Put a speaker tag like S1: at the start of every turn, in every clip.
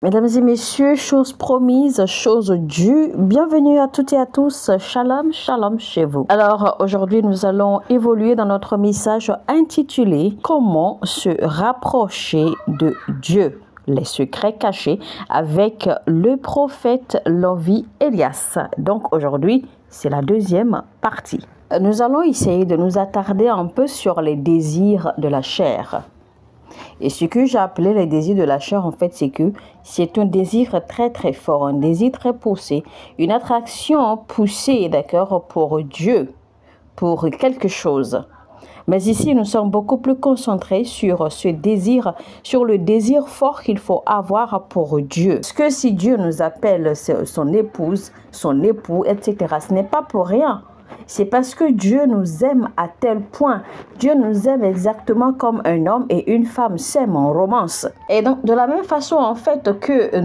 S1: Mesdames et messieurs, chose promise, chose due, bienvenue à toutes et à tous, shalom, shalom chez vous. Alors aujourd'hui nous allons évoluer dans notre message intitulé « Comment se rapprocher de Dieu ?» Les secrets cachés avec le prophète Lovy Elias. Donc aujourd'hui c'est la deuxième partie. Nous allons essayer de nous attarder un peu sur les désirs de la chair. Et ce que j'ai appelé les désirs de la chair, en fait, c'est que c'est un désir très très fort, un désir très poussé, une attraction poussée, d'accord, pour Dieu, pour quelque chose. Mais ici, nous sommes beaucoup plus concentrés sur ce désir, sur le désir fort qu'il faut avoir pour Dieu. Parce que si Dieu nous appelle son épouse, son époux, etc., ce n'est pas pour rien. C'est parce que Dieu nous aime à tel point. Dieu nous aime exactement comme un homme et une femme s'aiment en romance. Et donc, de la même façon, en fait, que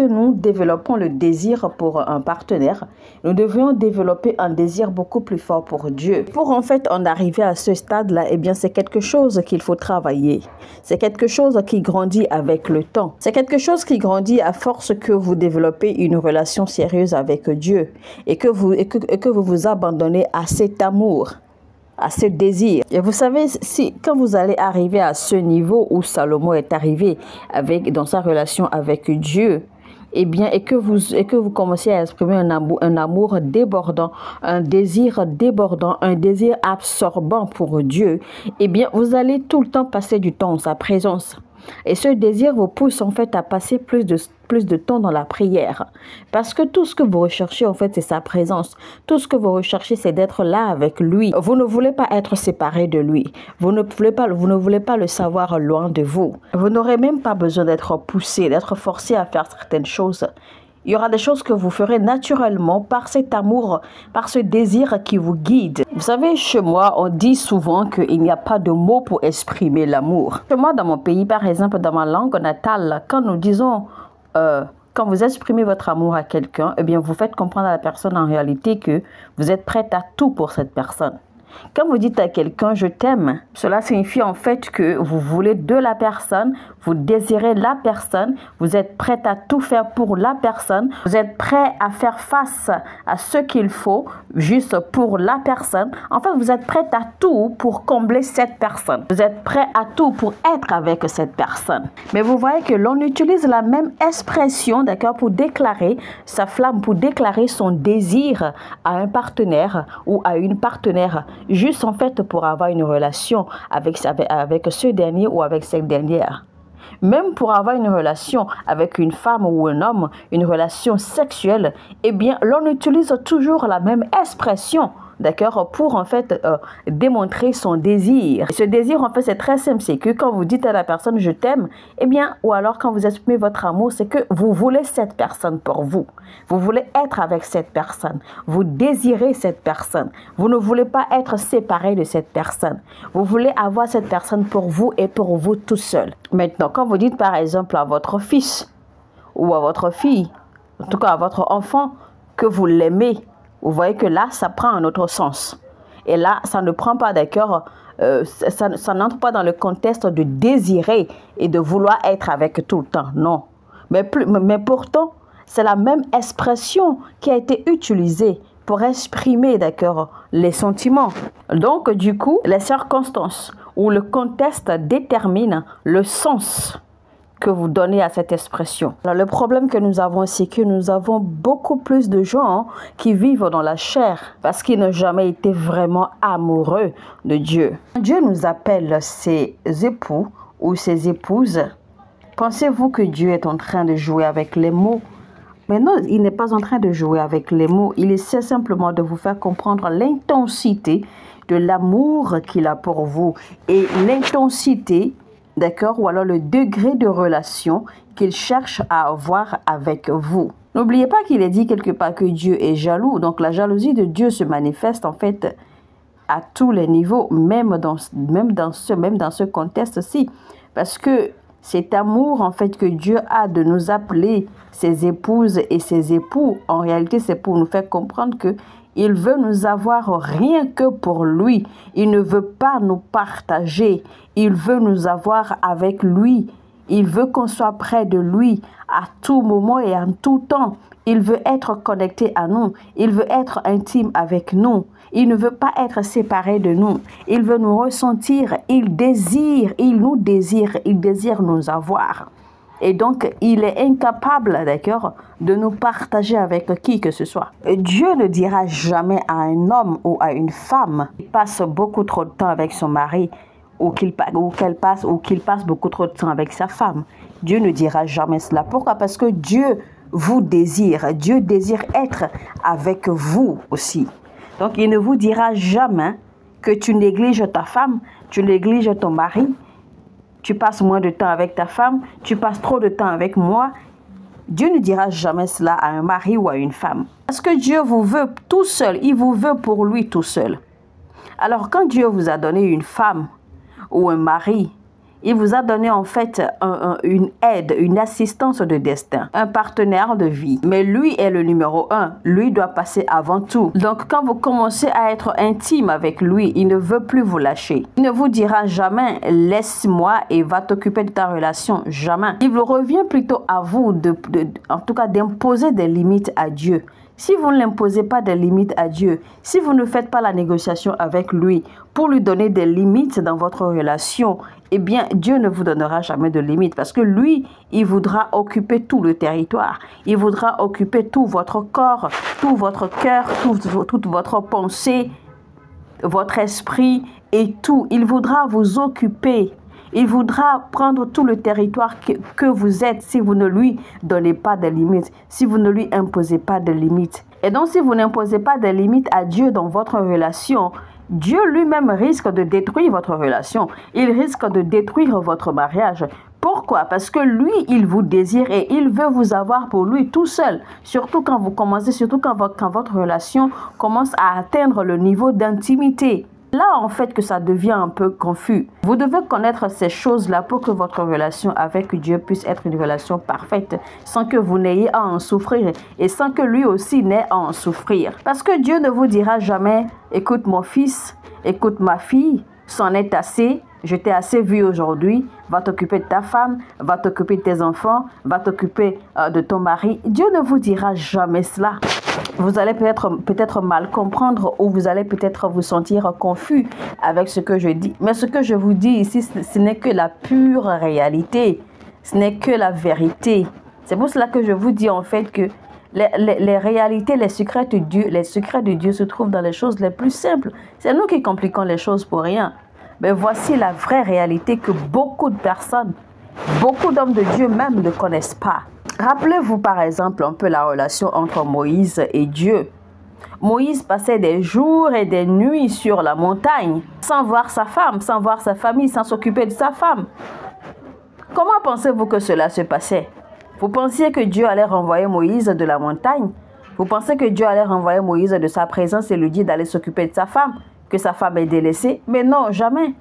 S1: nous développons le désir pour un partenaire, nous devrions développer un désir beaucoup plus fort pour Dieu. Pour, en fait, en arriver à ce stade-là, eh bien, c'est quelque chose qu'il faut travailler. C'est quelque chose qui grandit avec le temps. C'est quelque chose qui grandit à force que vous développez une relation sérieuse avec Dieu et que vous vous abandonnez à cet amour, à ce désir. Et vous savez, quand vous allez arriver à ce niveau où Salomon est arrivé dans sa relation avec Dieu, eh bien, et que vous commencez à exprimer un amour débordant, un désir absorbant pour Dieu, eh bien, vous allez tout le temps passer du temps en sa présence. Et ce désir vous pousse en fait à passer plus de temps dans la prière. Parce que tout ce que vous recherchez en fait c'est sa présence. Tout ce que vous recherchez c'est d'être là avec lui. Vous ne voulez pas être séparé de lui. Vous ne voulez pas le savoir loin de vous. Vous n'aurez même pas besoin d'être poussé, d'être forcé à faire certaines choses. Il y aura des choses que vous ferez naturellement par cet amour, par ce désir qui vous guide. Vous savez, chez moi, on dit souvent qu'il n'y a pas de mots pour exprimer l'amour. Chez moi, dans mon pays, par exemple, dans ma langue natale, quand nous disons, quand vous exprimez votre amour à quelqu'un, eh bien, vous faites comprendre à la personne en réalité que vous êtes prête à tout pour cette personne. Quand vous dites à quelqu'un « je t'aime », cela signifie en fait que vous voulez de la personne, vous désirez la personne, vous êtes prête à tout faire pour la personne, vous êtes prêt à faire face à ce qu'il faut juste pour la personne. En fait, vous êtes prête à tout pour combler cette personne. Vous êtes prêt à tout pour être avec cette personne. Mais vous voyez que l'on utilise la même expression, d'accord, pour déclarer sa flamme, pour déclarer son désir à un partenaire ou à une partenaire. Juste en fait pour avoir une relation avec ce dernier ou avec cette dernière. Même pour avoir une relation avec une femme ou un homme, une relation sexuelle, eh bien l'on utilise toujours la même expression. D'accord, pour en fait démontrer son désir. Et ce désir en fait c'est très simple, c'est que quand vous dites à la personne je t'aime, eh bien ou alors quand vous exprimez votre amour, c'est que vous voulez cette personne pour vous. Vous voulez être avec cette personne. Vous désirez cette personne. Vous ne voulez pas être séparé de cette personne. Vous voulez avoir cette personne pour vous et pour vous tout seul. Maintenant, quand vous dites par exemple à votre fils ou à votre fille, en tout cas à votre enfant, que vous l'aimez, vous voyez que là, ça prend un autre sens. Et là, ça ne prend pas, d'accord, ça n'entre pas dans le contexte de désirer et de vouloir être avec tout le temps. Non. Mais pourtant, c'est la même expression qui a été utilisée pour exprimer, d'accord, les sentiments. Donc, du coup, les circonstances ou le contexte déterminent le sens que vous donnez à cette expression. Alors, le problème que nous avons, c'est que nous avons beaucoup plus de gens qui vivent dans la chair parce qu'ils n'ont jamais été vraiment amoureux de Dieu. Dieu nous appelle ses époux ou ses épouses. Pensez-vous que Dieu est en train de jouer avec les mots? Mais non, il n'est pas en train de jouer avec les mots. Il essaie simplement de vous faire comprendre l'intensité de l'amour qu'il a pour vous et l'intensité, d'accord, ou alors le degré de relation qu'il cherche à avoir avec vous. N'oubliez pas qu'il est dit quelque part que Dieu est jaloux. Donc la jalousie de Dieu se manifeste en fait à tous les niveaux, même dans ce contexte-ci. Parce que cet amour en fait que Dieu a de nous appeler ses épouses et ses époux, en réalité c'est pour nous faire comprendre que il veut nous avoir rien que pour lui. Il ne veut pas nous partager. Il veut nous avoir avec lui. Il veut qu'on soit près de lui à tout moment et en tout temps. Il veut être connecté à nous. Il veut être intime avec nous. Il ne veut pas être séparé de nous. Il veut nous ressentir. Il nous désire nous avoir. Et donc, il est incapable, d'accord, de nous partager avec qui que ce soit. Dieu ne dira jamais à un homme ou à une femme qui passe beaucoup trop de temps avec son mari ou qu'il passe beaucoup trop de temps avec sa femme. Dieu ne dira jamais cela. Pourquoi? Parce que Dieu vous désire. Dieu désire être avec vous aussi. Donc, il ne vous dira jamais que tu négliges ta femme, tu négliges ton mari, tu passes moins de temps avec ta femme, tu passes trop de temps avec moi. Dieu ne dira jamais cela à un mari ou à une femme. Parce que Dieu vous veut tout seul, il vous veut pour lui tout seul. Alors quand Dieu vous a donné une femme ou un mari, il vous a donné en fait une aide, une assistance de destin, un partenaire de vie. Mais lui est le numéro 1. Lui doit passer avant tout. Donc quand vous commencez à être intime avec lui, il ne veut plus vous lâcher. Il ne vous dira jamais « laisse-moi et va t'occuper de ta relation ». Jamais. Il vous revient plutôt à vous en tout cas d'imposer des limites à Dieu. Si vous ne l'imposez pas des limites à Dieu, si vous ne faites pas la négociation avec lui pour lui donner des limites dans votre relation, eh bien, Dieu ne vous donnera jamais de limites parce que lui, il voudra occuper tout le territoire. Il voudra occuper tout votre corps, tout votre cœur, toute votre pensée, votre esprit et tout. Il voudra vous occuper. Il voudra prendre tout le territoire que vous êtes si vous ne lui donnez pas de limites, si vous ne lui imposez pas de limites. Et donc, si vous n'imposez pas de limites à Dieu dans votre relation, Dieu lui-même risque de détruire votre relation. Il risque de détruire votre mariage. Pourquoi? Parce que lui, il vous désire et il veut vous avoir pour lui tout seul. Surtout quand votre relation commence à atteindre le niveau d'intimité. Là, en fait, que ça devient un peu confus. Vous devez connaître ces choses-là pour que votre relation avec Dieu puisse être une relation parfaite, sans que vous n'ayez à en souffrir et sans que lui aussi n'ait à en souffrir. Parce que Dieu ne vous dira jamais « écoute mon fils, écoute ma fille, c'en est assez, je t'ai assez vu aujourd'hui, va t'occuper de ta femme, va t'occuper de tes enfants, va t'occuper de ton mari. » Dieu ne vous dira jamais cela. Vous allez peut-être mal comprendre ou vous allez peut-être vous sentir confus avec ce que je dis. Mais ce que je vous dis ici, ce n'est que la pure réalité. Ce n'est que la vérité. C'est pour cela que je vous dis en fait que les réalités, les secrets de Dieu se trouvent dans les choses les plus simples. C'est nous qui compliquons les choses pour rien. Mais voici la vraie réalité que beaucoup de personnes, beaucoup d'hommes de Dieu même ne connaissent pas. Rappelez-vous par exemple un peu la relation entre Moïse et Dieu. Moïse passait des jours et des nuits sur la montagne, sans voir sa femme, sans voir sa famille, sans s'occuper de sa femme. Comment pensez-vous que cela se passait? Vous pensiez que Dieu allait renvoyer Moïse de la montagne? Vous pensez que Dieu allait renvoyer Moïse de sa présence et lui dire d'aller s'occuper de sa femme, que sa femme est délaissée? Mais non, jamais.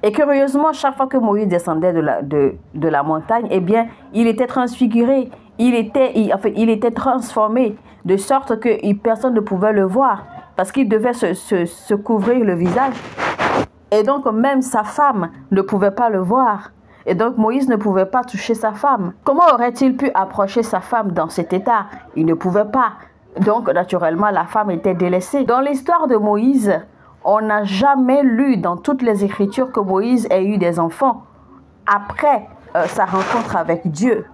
S1: Et curieusement, chaque fois que Moïse descendait de la montagne, eh bien, il était transfiguré, il était transformé, de sorte que personne ne pouvait le voir, parce qu'il devait se couvrir le visage. Et donc, même sa femme ne pouvait pas le voir. Et donc, Moïse ne pouvait pas toucher sa femme. Comment aurait-il pu approcher sa femme dans cet état? Il ne pouvait pas. Donc, naturellement, la femme était délaissée. Dans l'histoire de Moïse, on n'a jamais lu dans toutes les Écritures que Moïse ait eu des enfants après sa rencontre avec Dieu.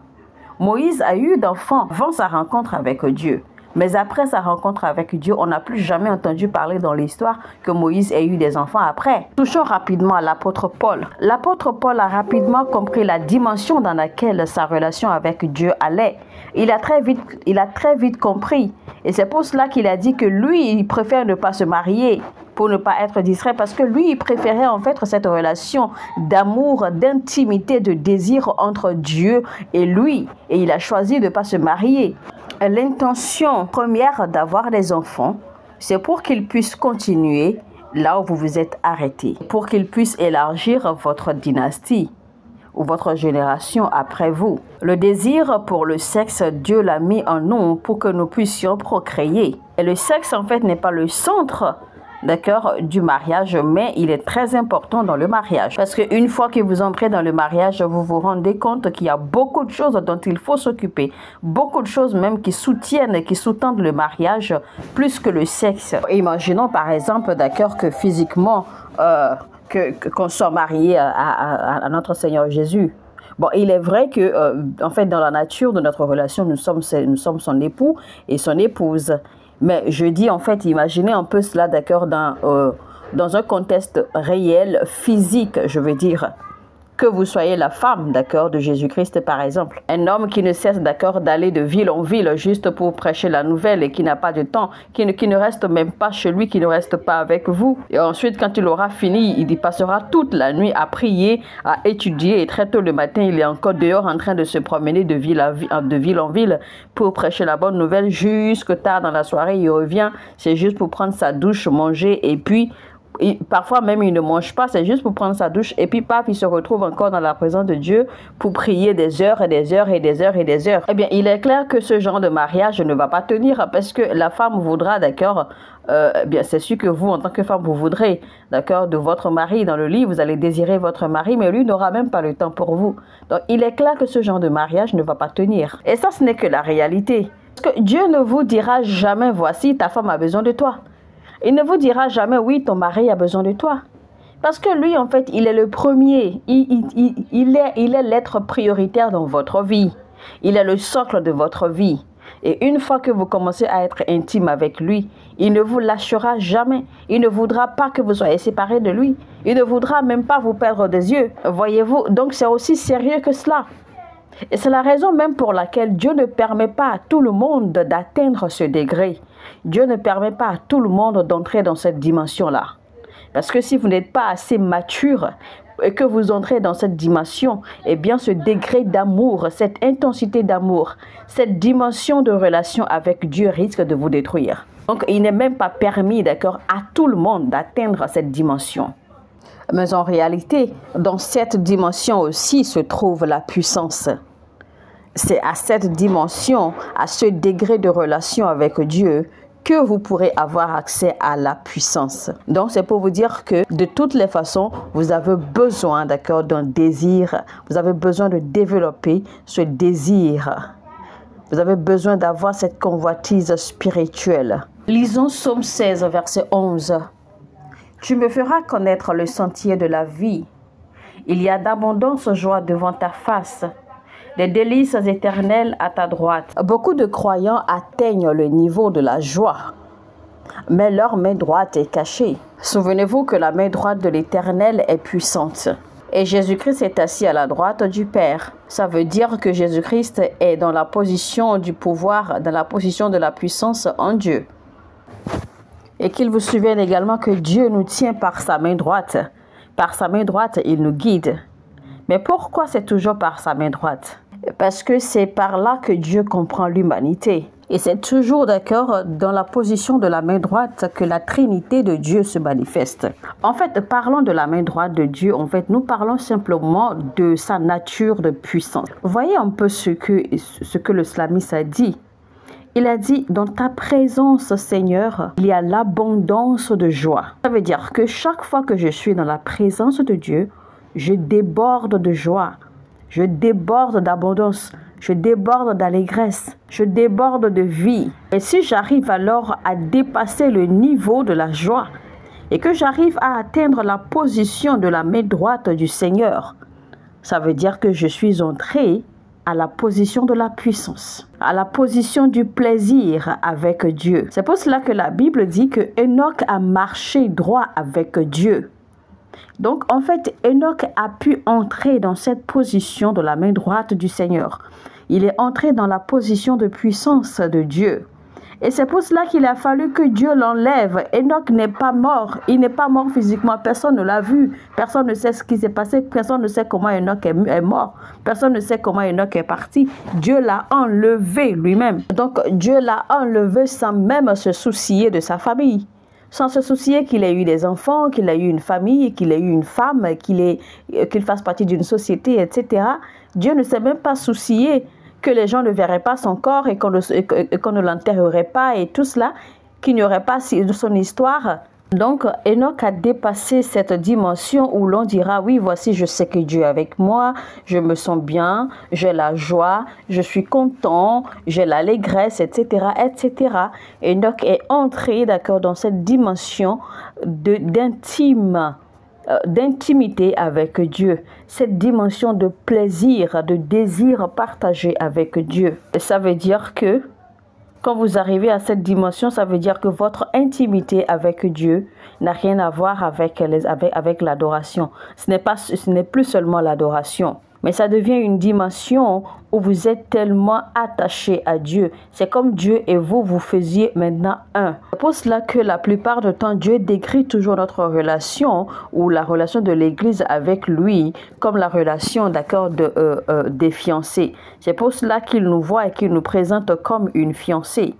S1: Moïse a eu d'enfants avant sa rencontre avec Dieu. Mais après sa rencontre avec Dieu, on n'a plus jamais entendu parler dans l'histoire que Moïse ait eu des enfants après. Touchons rapidement à l'apôtre Paul. L'apôtre Paul a rapidement compris la dimension dans laquelle sa relation avec Dieu allait. Il a très vite compris. Et c'est pour cela qu'il a dit que lui, il préfère ne pas se marier pour ne pas être distrait, parce que lui, il préférait en fait cette relation d'amour, d'intimité, de désir entre Dieu et lui. Et il a choisi de ne pas se marier. L'intention première d'avoir des enfants, c'est pour qu'ils puissent continuer là où vous vous êtes arrêté, pour qu'ils puissent élargir votre dynastie ou votre génération après vous. Le désir pour le sexe, Dieu l'a mis en nous pour que nous puissions procréer. Et le sexe, en fait, n'est pas le centre d'accord, du mariage, mais il est très important dans le mariage. Parce qu'une fois que vous entrez dans le mariage, vous vous rendez compte qu'il y a beaucoup de choses dont il faut s'occuper. Beaucoup de choses même qui soutiennent et qui sous-tendent le mariage plus que le sexe. Imaginons par exemple, d'accord, que physiquement, qu'on soit marié à notre Seigneur Jésus. Bon, il est vrai que, en fait, dans la nature de notre relation, nous sommes son époux et son épouse. Mais je dis, en fait, imaginez un peu cela, d'accord, dans un contexte réel, physique, je veux dire. Que vous soyez la femme, d'accord, de Jésus-Christ, par exemple. Un homme qui ne cesse, d'accord, d'aller de ville en ville juste pour prêcher la nouvelle et qui n'a pas de temps, qui ne reste même pas chez lui, qui ne reste pas avec vous. Et ensuite, quand il aura fini, il y passera toute la nuit à prier, à étudier. Et très tôt le matin, il est encore dehors en train de se promener de ville en ville pour prêcher la bonne nouvelle jusque tard dans la soirée. Il revient, c'est juste pour prendre sa douche, manger et puis... parfois même il ne mange pas, c'est juste pour prendre sa douche et puis paf, il se retrouve encore dans la présence de Dieu pour prier des heures et des heures et des heures et des heures. Eh bien, il est clair que ce genre de mariage ne va pas tenir parce que la femme voudra, d'accord, bien c'est sûr que vous en tant que femme vous voudrez, d'accord, de votre mari dans le lit, vous allez désirer votre mari, mais lui n'aura même pas le temps pour vous. Donc il est clair que ce genre de mariage ne va pas tenir. Et ça, ce n'est que la réalité. Parce que Dieu ne vous dira jamais, voici ta femme a besoin de toi. Il ne vous dira jamais, oui, ton mari a besoin de toi. Parce que lui, en fait, il est le premier. Il est l'être prioritaire dans votre vie. Il est le socle de votre vie. Et une fois que vous commencez à être intime avec lui, il ne vous lâchera jamais. Il ne voudra pas que vous soyez séparés de lui. Il ne voudra même pas vous perdre des yeux. Voyez-vous, donc c'est aussi sérieux que cela. Et c'est la raison même pour laquelle Dieu ne permet pas à tout le monde d'atteindre ce degré. Dieu ne permet pas à tout le monde d'entrer dans cette dimension-là. Parce que si vous n'êtes pas assez mature et que vous entrez dans cette dimension, eh bien ce degré d'amour, cette intensité d'amour, cette dimension de relation avec Dieu risque de vous détruire. Donc il n'est même pas permis, d'accord, à tout le monde d'atteindre cette dimension. Mais en réalité, dans cette dimension aussi se trouve la puissance. C'est à cette dimension, à ce degré de relation avec Dieu, que vous pourrez avoir accès à la puissance. Donc, c'est pour vous dire que de toutes les façons, vous avez besoin, d'accord, d'un désir. Vous avez besoin de développer ce désir. Vous avez besoin d'avoir cette convoitise spirituelle. Lisons Psaume 16, verset 11. Tu me feras connaître le sentier de la vie. Il y a d'abondance joie devant ta face, des délices éternelles à ta droite. Beaucoup de croyants atteignent le niveau de la joie, mais leur main droite est cachée. Souvenez-vous que la main droite de l'Éternel est puissante. Et Jésus-Christ est assis à la droite du Père. Ça veut dire que Jésus-Christ est dans la position du pouvoir, dans la position de la puissance en Dieu. Et qu'il vous souvienne également que Dieu nous tient par sa main droite. Par sa main droite, il nous guide. Mais pourquoi c'est toujours par sa main droite? Parce que c'est par là que Dieu comprend l'humanité. Et c'est toujours, d'accord, dans la position de la main droite que la Trinité de Dieu se manifeste. En fait, parlant de la main droite de Dieu, en fait, nous parlons simplement de sa nature de puissance. Voyez un peu ce que le psalmiste a dit. Il a dit, dans ta présence, Seigneur, il y a l'abondance de joie. Ça veut dire que chaque fois que je suis dans la présence de Dieu, je déborde de joie, je déborde d'abondance, je déborde d'allégresse, je déborde de vie. Et si j'arrive alors à dépasser le niveau de la joie et que j'arrive à atteindre la position de la main droite du Seigneur, ça veut dire que je suis entré à la position de la puissance, à la position du plaisir avec Dieu. C'est pour cela que la Bible dit que Enoch a marché droit avec Dieu. Donc, en fait, Enoch a pu entrer dans cette position de la main droite du Seigneur. Il est entré dans la position de puissance de Dieu. Et c'est pour cela qu'il a fallu que Dieu l'enlève. Enoch n'est pas mort. Il n'est pas mort physiquement. Personne ne l'a vu. Personne ne sait ce qui s'est passé. Personne ne sait comment Enoch est mort. Personne ne sait comment Enoch est parti. Dieu l'a enlevé lui-même. Donc, Dieu l'a enlevé sans même se soucier de sa famille. Sans se soucier qu'il ait eu des enfants, qu'il ait eu une famille, qu'il ait eu une femme, qu'il fasse partie d'une société, etc. Dieu ne s'est même pas soucié que les gens ne verraient pas son corps et qu'on ne l'enterrerait pas et tout cela, qu'il n'y aurait pas son histoire Donc, Enoch a dépassé cette dimension où l'on dira, oui, voici, je sais que Dieu est avec moi, je me sens bien, j'ai la joie, je suis content, j'ai l'allégresse, etc., etc. Enoch est entré, d'accord, dans cette dimension d'intimité avec Dieu, cette dimension de plaisir, de désir partagé avec Dieu. Et ça veut dire que quand vous arrivez à cette dimension, ça veut dire que votre intimité avec Dieu n'a rien à voir avec l'adoration. Ce n'est plus seulement l'adoration, mais ça devient une dimension où vous êtes tellement attaché à Dieu. C'est comme Dieu et vous faisiez maintenant un. C'est pour cela que la plupart du temps, Dieu décrit toujours notre relation ou la relation de l'Église avec lui comme la relation, d'accord, des fiancés. C'est pour cela qu'il nous voit et qu'il nous présente comme une fiancée.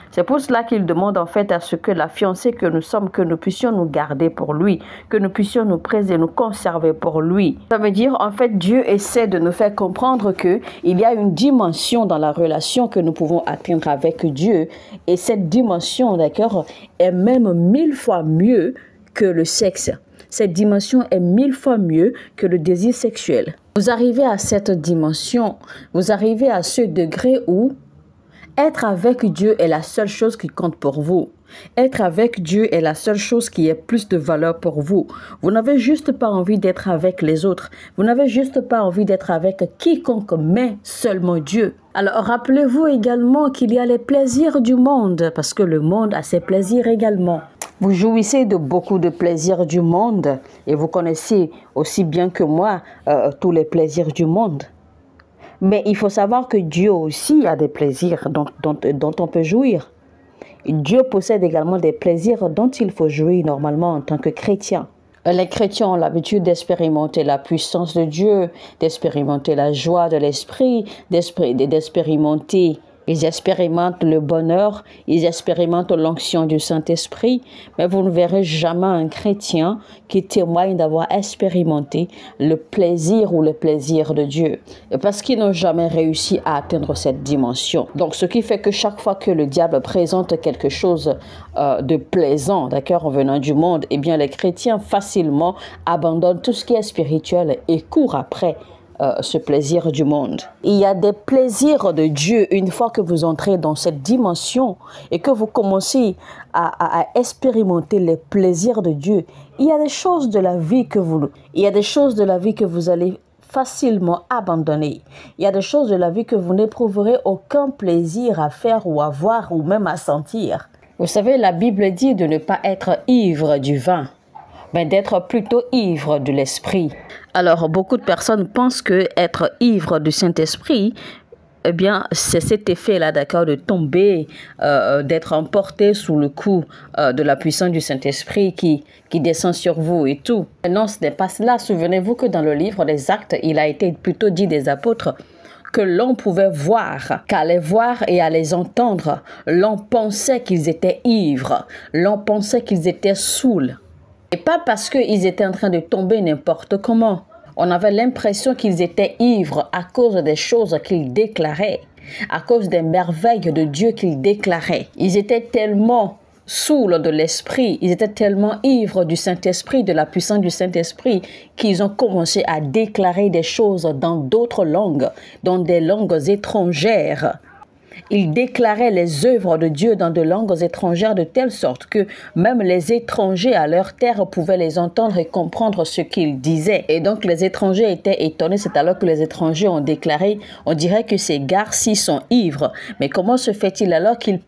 S1: C'est pour cela qu'il demande en fait à ce que la fiancée que nous sommes, que nous puissions nous garder pour lui, que nous puissions nous préserver, nous conserver pour lui. Ça veut dire en fait Dieu essaie de nous faire comprendre que il y a une dimension dans la relation que nous pouvons atteindre avec Dieu et cette dimension, d'accord, est même 1000 fois mieux que le sexe. Cette dimension est 1000 fois mieux que le désir sexuel. Vous arrivez à cette dimension, vous arrivez à ce degré où être avec Dieu est la seule chose qui compte pour vous. Être avec Dieu est la seule chose qui ait plus de valeur pour vous. Vous n'avez juste pas envie d'être avec les autres. Vous n'avez juste pas envie d'être avec quiconque, mais seulement Dieu. Alors, rappelez-vous également qu'il y a les plaisirs du monde, parce que le monde a ses plaisirs également. Vous jouissez de beaucoup de plaisirs du monde et vous connaissez aussi bien que moi tous les plaisirs du monde. Mais il faut savoir que Dieu aussi a des plaisirs dont on peut jouir. Dieu possède également des plaisirs dont il faut jouir normalement en tant que chrétien. Les chrétiens ont l'habitude d'expérimenter la puissance de Dieu, d'expérimenter la joie de l'esprit, d'expérimenter. Ils expérimentent le bonheur, ils expérimentent l'onction du Saint-Esprit, mais vous ne verrez jamais un chrétien qui témoigne d'avoir expérimenté le plaisir ou le plaisir de Dieu, parce qu'ils n'ont jamais réussi à atteindre cette dimension. Donc, ce qui fait que chaque fois que le diable présente quelque chose de plaisant, d'accord, en venant du monde, eh bien, les chrétiens facilement abandonnent tout ce qui est spirituel et courent après ce plaisir du monde. Il y a des plaisirs de Dieu une fois que vous entrez dans cette dimension et que vous commencez à expérimenter les plaisirs de Dieu. Il y a des choses de la vie que vous allez facilement abandonner. Il y a des choses de la vie que vous n'éprouverez aucun plaisir à faire ou à voir ou même à sentir. Vous savez, la Bible dit de ne pas être ivre du vin, mais d'être plutôt ivre de l'esprit. Alors, beaucoup de personnes pensent que être ivre du Saint-Esprit, eh bien, c'est cet effet-là, d'accord, de tomber, d'être emporté sous le coup de la puissance du Saint-Esprit qui descend sur vous et tout. Non, ce n'est pas cela. Souvenez-vous que dans le livre des Actes, il a été plutôt dit des apôtres que l'on pouvait voir, qu'à les voir et à les entendre, l'on pensait qu'ils étaient ivres, l'on pensait qu'ils étaient saouls. Et pas parce qu'ils étaient en train de tomber n'importe comment. On avait l'impression qu'ils étaient ivres à cause des choses qu'ils déclaraient, à cause des merveilles de Dieu qu'ils déclaraient. Ils étaient tellement saouls de l'esprit, ils étaient tellement ivres du Saint-Esprit, de la puissance du Saint-Esprit, qu'ils ont commencé à déclarer des choses dans d'autres langues, dans des langues étrangères. Ils déclaraient les œuvres de Dieu dans de langues étrangères de telle sorte que même les étrangers à leur terre pouvaient les entendre et comprendre ce qu'ils disaient. Et donc les étrangers étaient étonnés, c'est alors que les étrangers ont déclaré, on dirait que ces gars-ci sont ivres. Mais comment se fait-il alors qu'ils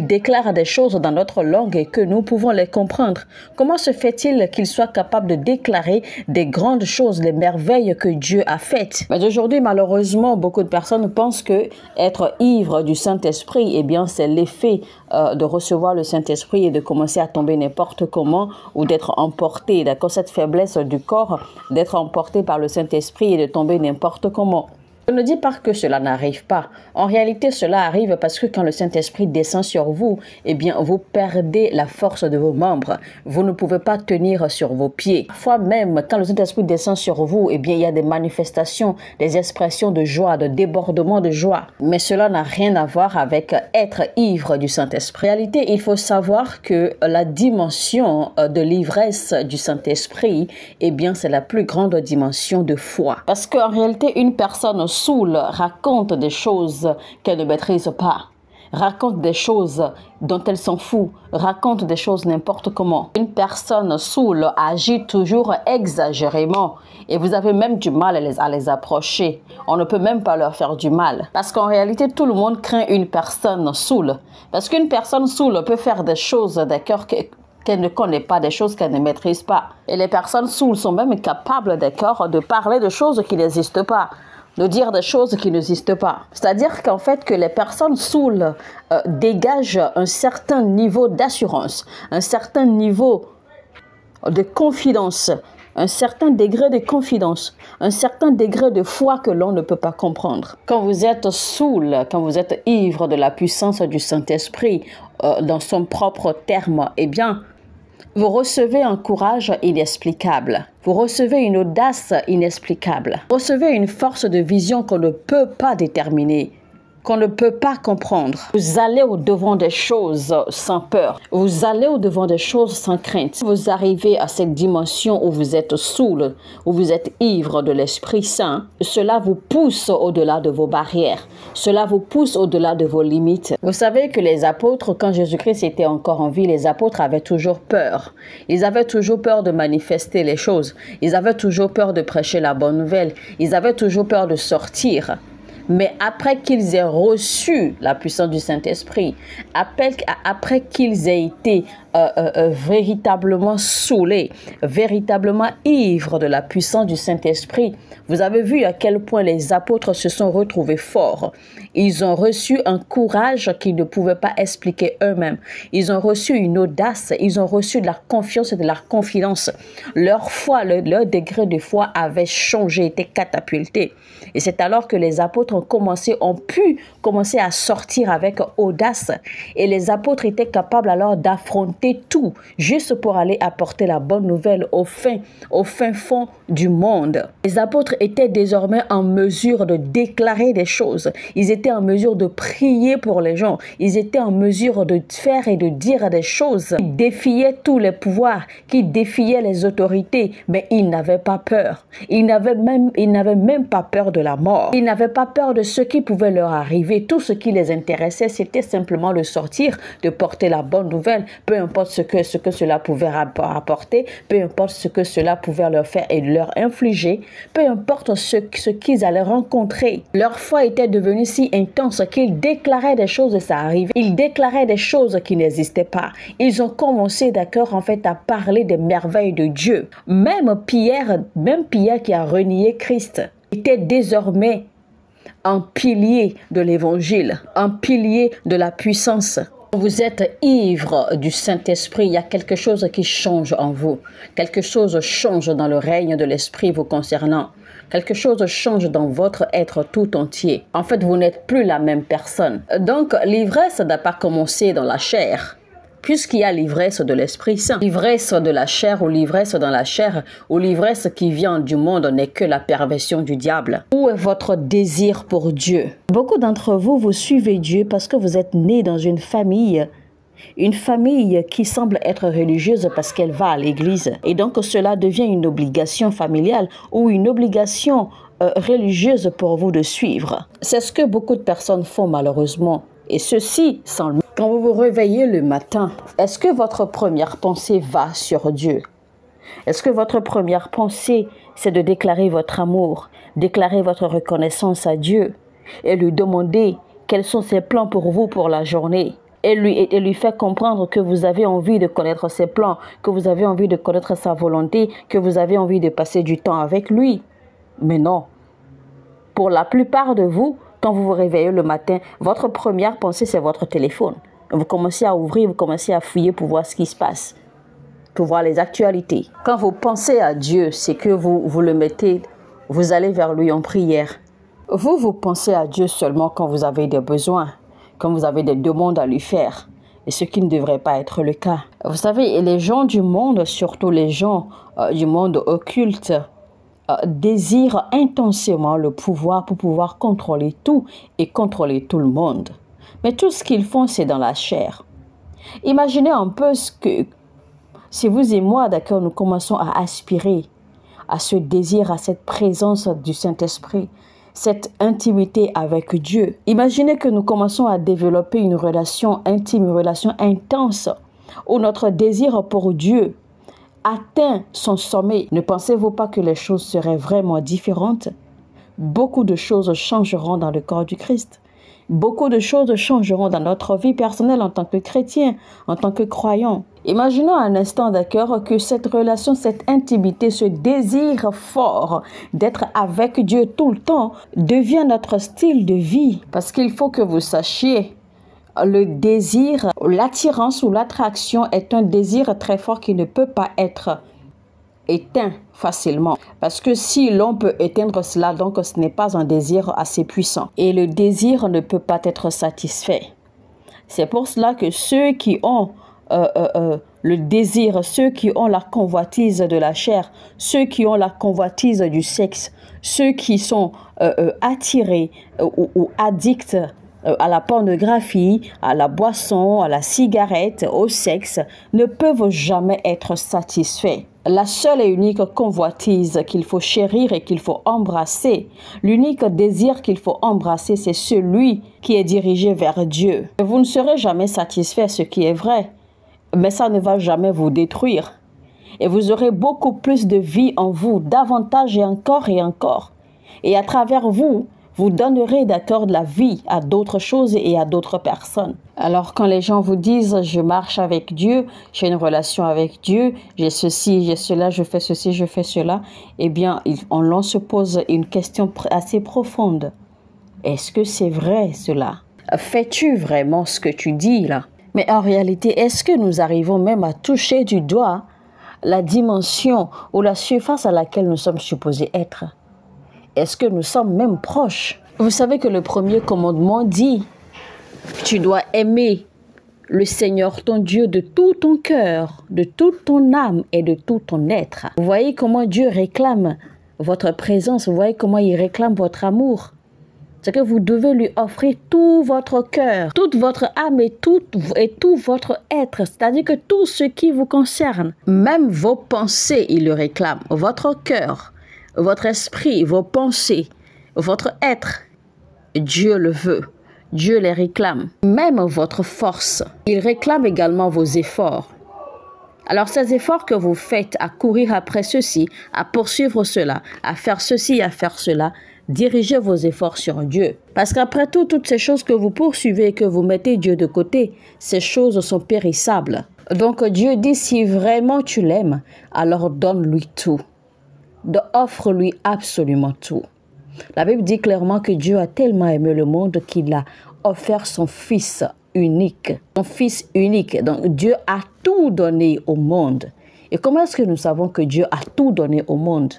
S1: déclarent des choses dans notre langue et que nous pouvons les comprendre? Comment se fait-il qu'ils soient capables de déclarer des grandes choses, les merveilles que Dieu a faites? Mais aujourd'hui, malheureusement, beaucoup de personnes pensent que être ivre du Saint-Esprit, eh bien, c'est l'effet de recevoir le Saint-Esprit et de commencer à tomber n'importe comment ou d'être emporté, d'accord, cette faiblesse du corps, d'être emporté par le Saint-Esprit et de tomber n'importe comment. Je ne dis pas que cela n'arrive pas. En réalité, cela arrive parce que quand le Saint-Esprit descend sur vous, eh bien, vous perdez la force de vos membres. Vous ne pouvez pas tenir sur vos pieds. Parfois même, quand le Saint-Esprit descend sur vous, eh bien, il y a des manifestations, des expressions de joie, de débordement de joie. Mais cela n'a rien à voir avec être ivre du Saint-Esprit. En réalité, il faut savoir que la dimension de l'ivresse du Saint-Esprit, eh bien, c'est la plus grande dimension de foi. Parce qu'en réalité, une personne saoule raconte des choses qu'elle ne maîtrise pas, raconte des choses dont elle s'en fout, raconte des choses n'importe comment. Une personne saoule agit toujours exagérément et vous avez même du mal à les approcher. On ne peut même pas leur faire du mal. Parce qu'en réalité, tout le monde craint une personne saoule. Parce qu'une personne saoule peut faire des choses d'accord qu'elle ne connaît pas, des choses qu'elle ne maîtrise pas. Et les personnes saoules sont même capables, d'accord, de parler de choses qui n'existent pas, de dire des choses qui n'existent pas. C'est-à-dire qu'en fait, que les personnes saoules dégagent un certain niveau d'assurance, un certain niveau de confidence, un certain degré de confidence, un certain degré de foi que l'on ne peut pas comprendre. Quand vous êtes saoul, quand vous êtes ivre de la puissance du Saint-Esprit, dans son propre terme, eh bien, vous recevez un courage inexplicable. Vous recevez une audace inexplicable. Vous recevez une force de vision qu'on ne peut pas déterminer, qu'on ne peut pas comprendre. Vous allez au-devant des choses sans peur. Vous allez au-devant des choses sans crainte. Vous arrivez à cette dimension où vous êtes saoul, où vous êtes ivre de l'Esprit Saint. Cela vous pousse au-delà de vos barrières. Cela vous pousse au-delà de vos limites. Vous savez que les apôtres, quand Jésus-Christ était encore en vie, les apôtres avaient toujours peur. Ils avaient toujours peur de manifester les choses. Ils avaient toujours peur de prêcher la bonne nouvelle. Ils avaient toujours peur de sortir. Mais après qu'ils aient reçu la puissance du Saint-Esprit, après qu'ils aient été véritablement saoulés, véritablement ivres de la puissance du Saint-Esprit, vous avez vu à quel point les apôtres se sont retrouvés forts. Ils ont reçu un courage qu'ils ne pouvaient pas expliquer eux-mêmes. Ils ont reçu une audace, ils ont reçu de la confiance et de la confidence. Leur foi, leur degré de foi avait changé, était catapulté. Et c'est alors que les apôtres ont pu commencer à sortir avec audace. Et les apôtres étaient capables alors d'affronter tout, juste pour aller apporter la bonne nouvelle au fin fond du monde. Les apôtres étaient désormais en mesure de déclarer des choses. Ils étaient en mesure de prier pour les gens. Ils étaient en mesure de faire et de dire des choses qui défiaient tous les pouvoirs, qui défiaient les autorités. Mais ils n'avaient pas peur. Ils n'avaient même pas peur de la mort. Ils n'avaient pas peur de ce qui pouvait leur arriver. Tout ce qui les intéressait, c'était simplement de sortir, de porter la bonne nouvelle, peu importe ce que cela pouvait apporter, peu importe ce que cela pouvait leur faire et leur infliger, peu importe ce qu'ils allaient rencontrer. Leur foi était devenue si intense qu'ils déclaraient des choses et ça arrivait. Ils déclaraient des choses qui n'existaient pas. Ils ont commencé, d'accord, en fait, à parler des merveilles de Dieu. Même Pierre qui a renié Christ, était désormais un pilier de l'évangile, un pilier de la puissance. Quand vous êtes ivre du Saint-Esprit, il y a quelque chose qui change en vous. Quelque chose change dans le règne de l'Esprit vous concernant. Quelque chose change dans votre être tout entier. En fait, vous n'êtes plus la même personne. Donc, l'ivresse n'a pas commencé dans la chair, puisqu'il y a l'ivresse de l'Esprit Saint. L'ivresse de la chair ou l'ivresse dans la chair ou l'ivresse qui vient du monde n'est que la perversion du diable. Où est votre désir pour Dieu? Beaucoup d'entre vous, vous suivez Dieu parce que vous êtes nés dans une famille qui semble être religieuse parce qu'elle va à l'église. Et donc cela devient une obligation familiale ou une obligation religieuse pour vous de suivre. C'est ce que beaucoup de personnes font malheureusement. Et ceci sans lui. Quand vous vous réveillez le matin, est-ce que votre première pensée va sur Dieu? Est-ce que votre première pensée, c'est de déclarer votre amour, déclarer votre reconnaissance à Dieu et lui demander quels sont ses plans pour vous pour la journée et lui faire comprendre que vous avez envie de connaître ses plans, que vous avez envie de connaître sa volonté, que vous avez envie de passer du temps avec lui? Mais non. Pour la plupart de vous, quand vous vous réveillez le matin, votre première pensée, c'est votre téléphone. Vous commencez à ouvrir, vous commencez à fouiller pour voir ce qui se passe, pour voir les actualités. Quand vous pensez à Dieu, c'est que vous le mettez, vous allez vers lui en prière. Vous pensez à Dieu seulement quand vous avez des besoins, quand vous avez des demandes à lui faire, et ce qui ne devrait pas être le cas. Vous savez, les gens du monde, surtout les gens du monde occulte, désirent intensément le pouvoir pour pouvoir contrôler tout et contrôler tout le monde. Mais tout ce qu'ils font, c'est dans la chair. Imaginez un peu ce que, si vous et moi, d'accord, nous commençons à aspirer à ce désir, à cette présence du Saint-Esprit, cette intimité avec Dieu. Imaginez que nous commençons à développer une relation intime, une relation intense, où notre désir pour Dieu atteint son sommet. Ne pensez-vous pas que les choses seraient vraiment différentes? Beaucoup de choses changeront dans le corps du Christ. Beaucoup de choses changeront dans notre vie personnelle en tant que chrétien, en tant que croyant. Imaginons un instant d'accord que cette relation, cette intimité, ce désir fort d'être avec Dieu tout le temps devient notre style de vie. Parce qu'il faut que vous sachiez, le désir, l'attirance ou l'attraction est un désir très fort qui ne peut pas être éteint facilement. Parce que si l'on peut éteindre cela, donc ce n'est pas un désir assez puissant. Et le désir ne peut pas être satisfait. C'est pour cela que ceux qui ont le désir, ceux qui ont la convoitise de la chair, ceux qui ont la convoitise du sexe, ceux qui sont attirés ou addicts à la pornographie, à la boisson, à la cigarette, au sexe, ne peuvent jamais être satisfaits. La seule et unique convoitise qu'il faut chérir et qu'il faut embrasser, l'unique désir qu'il faut embrasser, c'est celui qui est dirigé vers Dieu. Vous ne serez jamais satisfait, ce qui est vrai, mais ça ne va jamais vous détruire. Et vous aurez beaucoup plus de vie en vous, davantage et encore et encore. Et à travers vous, vous donnerez d'accord de la vie à d'autres choses et à d'autres personnes. Alors quand les gens vous disent « je marche avec Dieu, j'ai une relation avec Dieu, j'ai ceci, j'ai cela, je fais ceci, je fais cela », eh bien, on se pose une question assez profonde. Est-ce que c'est vrai cela? Fais-tu vraiment ce que tu dis là? Mais en réalité, est-ce que nous arrivons même à toucher du doigt la dimension ou la surface à laquelle nous sommes supposés être? Est-ce que nous sommes même proches? Vous savez que le premier commandement dit « Tu dois aimer le Seigneur ton Dieu de tout ton cœur, de toute ton âme et de tout ton être. » Vous voyez comment Dieu réclame votre présence, vous voyez comment il réclame votre amour. C'est que vous devez lui offrir tout votre cœur, toute votre âme et tout votre être. C'est-à-dire que tout ce qui vous concerne, même vos pensées, il le réclame. Votre cœur, votre esprit, vos pensées, votre être, Dieu le veut. Dieu les réclame. Même votre force. Il réclame également vos efforts. Alors ces efforts que vous faites à courir après ceci, à poursuivre cela, à faire ceci, à faire cela, dirigez vos efforts sur Dieu. Parce qu'après tout, toutes ces choses que vous poursuivez et que vous mettez Dieu de côté, ces choses sont périssables. Donc Dieu dit, si vraiment tu l'aimes, alors donne-lui tout. Offre-lui absolument tout. La Bible dit clairement que Dieu a tellement aimé le monde qu'il a offert son Fils unique. Son Fils unique. Donc Dieu a tout donné au monde. Et comment est-ce que nous savons que Dieu a tout donné au monde?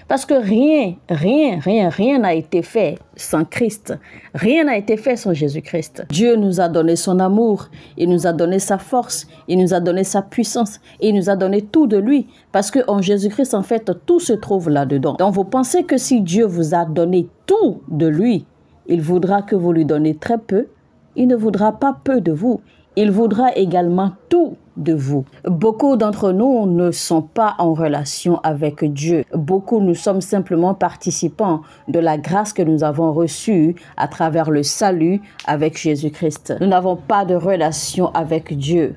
S1: Parce que rien n'a été fait sans Christ. Rien n'a été fait sans Jésus-Christ. Dieu nous a donné son amour, il nous a donné sa force, il nous a donné sa puissance, il nous a donné tout de lui. Parce qu'en Jésus-Christ, en fait, tout se trouve là-dedans. Donc vous pensez que si Dieu vous a donné tout de lui, il voudra que vous lui donnez très peu, il ne voudra pas peu de vous. Il voudra également tout de vous. Beaucoup d'entre nous ne sont pas en relation avec Dieu. Beaucoup, nous sommes simplement participants de la grâce que nous avons reçue à travers le salut avec Jésus-Christ. Nous n'avons pas de relation avec Dieu.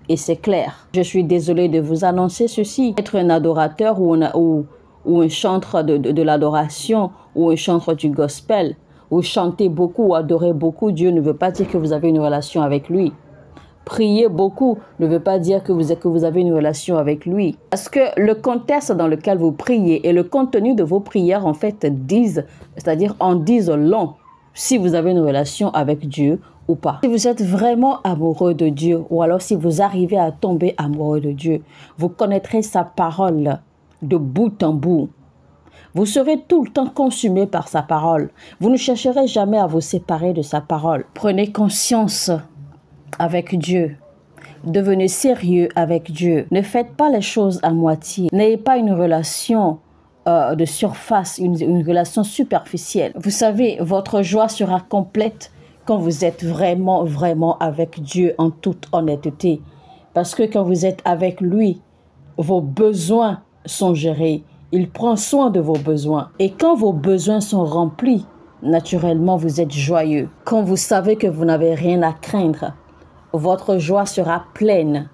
S1: Et c'est clair. Je suis désolée de vous annoncer ceci. Être un adorateur ou un chantre de l'adoration ou un chantre du gospel, ou chanter beaucoup ou adorer beaucoup, Dieu ne veut pas dire que vous avez une relation avec lui. Prier beaucoup ne veut pas dire que vous avez une relation avec lui. Parce que le contexte dans lequel vous priez et le contenu de vos prières, en fait, en disent long si vous avez une relation avec Dieu ou pas. Si vous êtes vraiment amoureux de Dieu, ou alors si vous arrivez à tomber amoureux de Dieu, vous connaîtrez sa parole de bout en bout. Vous serez tout le temps consumé par sa parole. Vous ne chercherez jamais à vous séparer de sa parole. Prenez conscience avec Dieu. Devenez sérieux avec Dieu. Ne faites pas les choses à moitié. N'ayez pas une relation de surface, une relation superficielle. Vous savez, votre joie sera complète quand vous êtes vraiment, vraiment avec Dieu en toute honnêteté. Parce que quand vous êtes avec lui, vos besoins sont gérés. Il prend soin de vos besoins. Et quand vos besoins sont remplis, naturellement, vous êtes joyeux. Quand vous savez que vous n'avez rien à craindre, votre joie sera pleine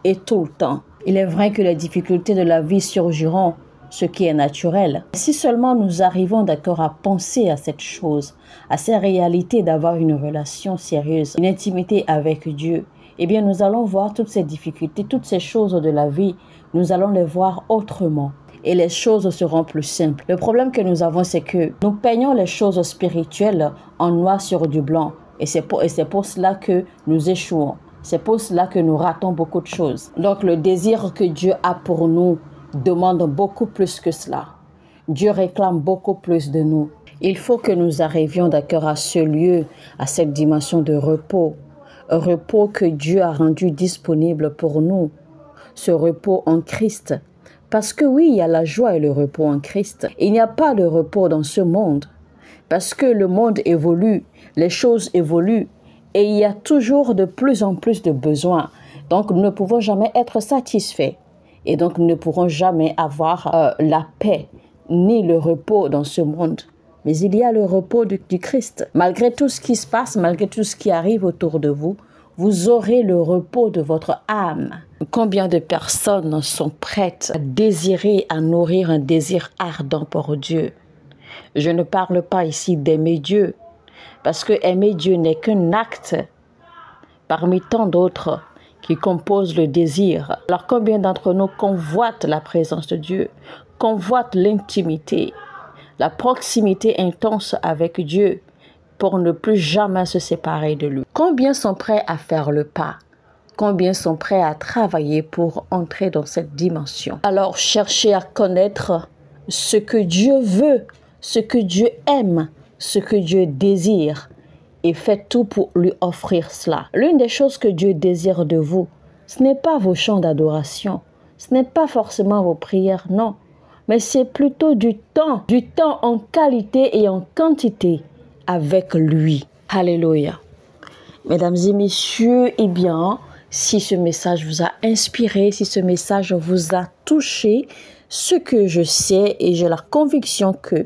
S1: et tout le temps. Il est vrai que les difficultés de la vie surgiront, ce qui est naturel. Si seulement nous arrivons d'accord à penser à cette chose, à ces réalités d'avoir une relation sérieuse, une intimité avec Dieu, eh bien nous allons voir toutes ces difficultés, toutes ces choses de la vie, nous allons les voir autrement. Et les choses seront plus simples. Le problème que nous avons, c'est que nous peignons les choses spirituelles en noir sur du blanc. Et c'est pour cela que nous échouons. C'est pour cela que nous ratons beaucoup de choses. Donc le désir que Dieu a pour nous demande beaucoup plus que cela. Dieu réclame beaucoup plus de nous. Il faut que nous arrivions d'accord à ce lieu, à cette dimension de repos. Un repos que Dieu a rendu disponible pour nous. Ce repos en Christ. Parce que oui, il y a la joie et le repos en Christ. Il n'y a pas de repos dans ce monde. Parce que le monde évolue, les choses évoluent et il y a toujours de plus en plus de besoins. Donc, nous ne pouvons jamais être satisfaits. Et donc, nous ne pourrons jamais avoir la paix ni le repos dans ce monde. Mais il y a le repos du Christ. Malgré tout ce qui se passe, malgré tout ce qui arrive autour de vous, vous aurez le repos de votre âme. Combien de personnes sont prêtes à désirer, à nourrir un désir ardent pour Dieu? Je ne parle pas ici d'aimer Dieu, parce que aimer Dieu n'est qu'un acte parmi tant d'autres qui composent le désir. Alors combien d'entre nous convoitent la présence de Dieu, convoitent l'intimité, la proximité intense avec Dieu pour ne plus jamais se séparer de lui? Combien sont prêts à faire le pas? Combien sont prêts à travailler pour entrer dans cette dimension? Alors cherchez à connaître ce que Dieu veut, ce que Dieu aime, ce que Dieu désire et faites tout pour lui offrir cela. L'une des choses que Dieu désire de vous, ce n'est pas vos chants d'adoration, ce n'est pas forcément vos prières, non, mais c'est plutôt du temps en qualité et en quantité avec lui. Alléluia. Mesdames et messieurs, eh bien, si ce message vous a inspiré, si ce message vous a touché, ce que je sais et j'ai la conviction que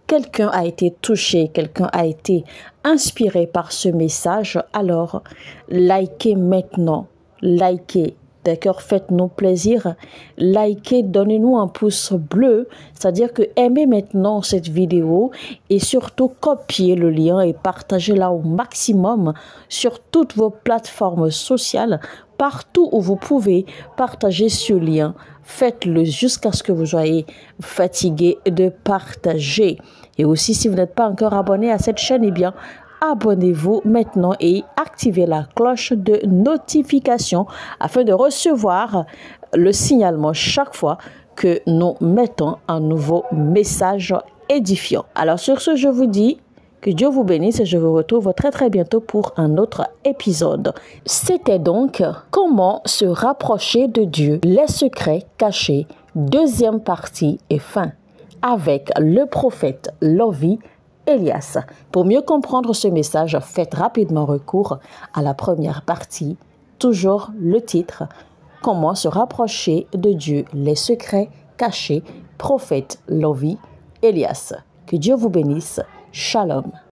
S1: quelqu'un a été touché, quelqu'un a été inspiré par ce message, alors likez maintenant, likez. D'accord, faites-nous plaisir, likez, donnez-nous un pouce bleu, c'est-à-dire que aimez maintenant cette vidéo et surtout copiez le lien et partagez-la au maximum sur toutes vos plateformes sociales, partout où vous pouvez partager ce lien. Faites-le jusqu'à ce que vous soyez fatigué de partager. Et aussi, si vous n'êtes pas encore abonné à cette chaîne, eh bien, abonnez-vous maintenant et activez la cloche de notification afin de recevoir le signalement chaque fois que nous mettons un nouveau message édifiant. Alors sur ce, je vous dis que Dieu vous bénisse et je vous retrouve très très bientôt pour un autre épisode. C'était donc comment se rapprocher de Dieu, les secrets cachés, deuxième partie et fin, avec le prophète Lovie Elias. Pour mieux comprendre ce message, faites rapidement recours à la première partie, toujours le titre, comment se rapprocher de Dieu, les secrets cachés, prophète Lovie Elias. Que Dieu vous bénisse. Shalom.